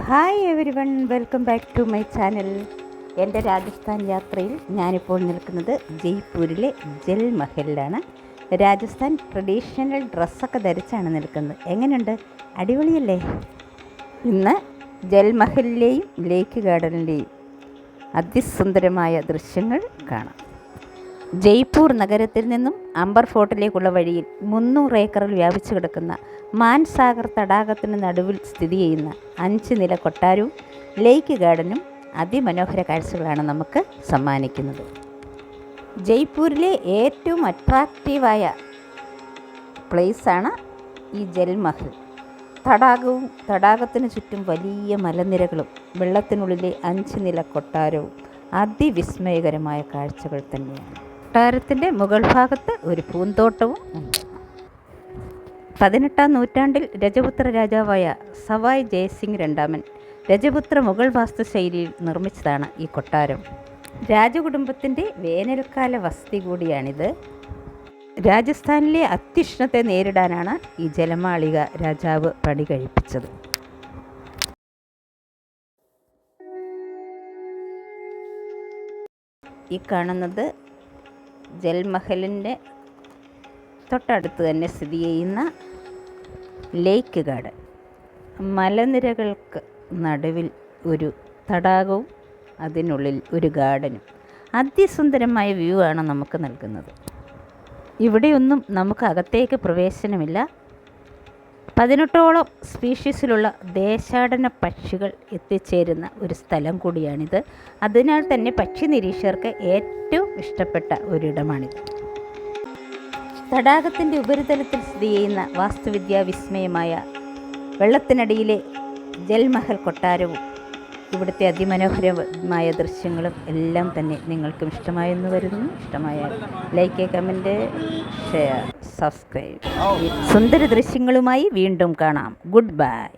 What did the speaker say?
Hi everyone, welcome back to my channel. എൻ്റെ രാജസ്ഥാൻ യാത്രയിൽ ഞാനിപ്പോൾ നിൽക്കുന്നത് ജയ്പൂരിലെ ജൽ മഹലിലാണ്. രാജസ്ഥാൻ ട്രഡീഷണൽ ഡ്രസ്സൊക്കെ ധരിച്ചാണ് നിൽക്കുന്നത്. എങ്ങനെയുണ്ട്? അടിപൊളിയല്ലേ? ഇന്ന് ജൽ മഹലിലെയും ലേക്ക് ഗാർഡനിലെയും അതിസുന്ദരമായ ദൃശ്യങ്ങൾ കാണാം. ജയ്പൂർ നഗരത്തിൽ നിന്നും അംബർ ഫോർട്ടിലേക്കുള്ള വഴിയിൽ 300 ഏക്കറിൽ വ്യാപിച്ചു കിടക്കുന്ന മാൻസാഗർ തടാകത്തിന് നടുവിൽ സ്ഥിതി ചെയ്യുന്ന 5 നില കൊട്ടാരവും ലേക്ക് ഗാർഡനും അതിമനോഹര കാഴ്ചകളാണ് നമുക്ക് സമ്മാനിക്കുന്നത്. ജയ്പൂരിലെ ഏറ്റവും അട്രാക്റ്റീവായ പ്ലേസാണ് ഈ ജൽമഹൽ. തടാകത്തിന് ചുറ്റും വലിയ മലനിരകളും വെള്ളത്തിനുള്ളിലെ 5 നില കൊട്ടാരവും അതിവിസ്മയകരമായ കാഴ്ചകൾ തന്നെയാണ്. കൊട്ടാരത്തിൻ്റെ മുകൾ ഭാഗത്ത് ഒരു പൂന്തോട്ടവും ഉണ്ട്. 18-ാം നൂറ്റാണ്ടിൽ രജപുത്ര രാജാവായ സവായ് ജയസിംഗ് രണ്ടാമൻ രജപുത്ര മുഗൾ വാസ്തുശൈലിയിൽ നിർമ്മിച്ചതാണ് ഈ കൊട്ടാരം. രാജകുടുംബത്തിൻ്റെ വേനൽക്കാല വസതി കൂടിയാണിത്. രാജസ്ഥാനിലെ അത്യുഷ്ണത്തെ നേരിടാനാണ് ഈ ജലമാളിക രാജാവ് പണി കഴിപ്പിച്ചത്. ഈ കാണുന്നത് ജൽമഹലിൻ്റെ തൊട്ടടുത്ത് തന്നെ സ്ഥിതി ചെയ്യുന്ന ലേക്ക് ഗാർഡൻ. മലനിരകൾക്ക് നടുവിൽ ഒരു തടാകവും അതിനുള്ളിൽ ഒരു ഗാർഡനും അതിസുന്ദരമായ വ്യൂ ആണ് നമുക്ക് നൽകുന്നത്. ഇവിടെയൊന്നും നമുക്ക് അകത്തേക്ക് പ്രവേശനമില്ല. 18ഓളം സ്പീഷീസിലുള്ള ദേശാടന പക്ഷികൾ എത്തിച്ചേരുന്ന ഒരു സ്ഥലം കൂടിയാണിത്. അതിനാൽ തന്നെ പക്ഷി നിരീക്ഷകർക്ക് ഏറ്റവും ഇഷ്ടപ്പെട്ട ഒരിടമാണിത്. തടാകത്തിൻ്റെ ഉപരിതലത്തിൽ സ്ഥിതി ചെയ്യുന്ന വാസ്തുവിദ്യാ വിസ്മയമായ വെള്ളത്തിനടിയിലെ ജൽമഹൽ കൊട്ടാരവും ഇവിടുത്തെ അതിമനോഹരമായ ദൃശ്യങ്ങളും എല്ലാം തന്നെ നിങ്ങൾക്കും ഇഷ്ടമായെന്ന് വരുന്നു. ഇഷ്ടമായാൽ ലൈക്ക്, കമൻറ്റ്, ഷെയർ, സബ്സ്ക്രൈബ്. സുന്ദര ദൃശ്യങ്ങളുമായി വീണ്ടും കാണാം. Good bye.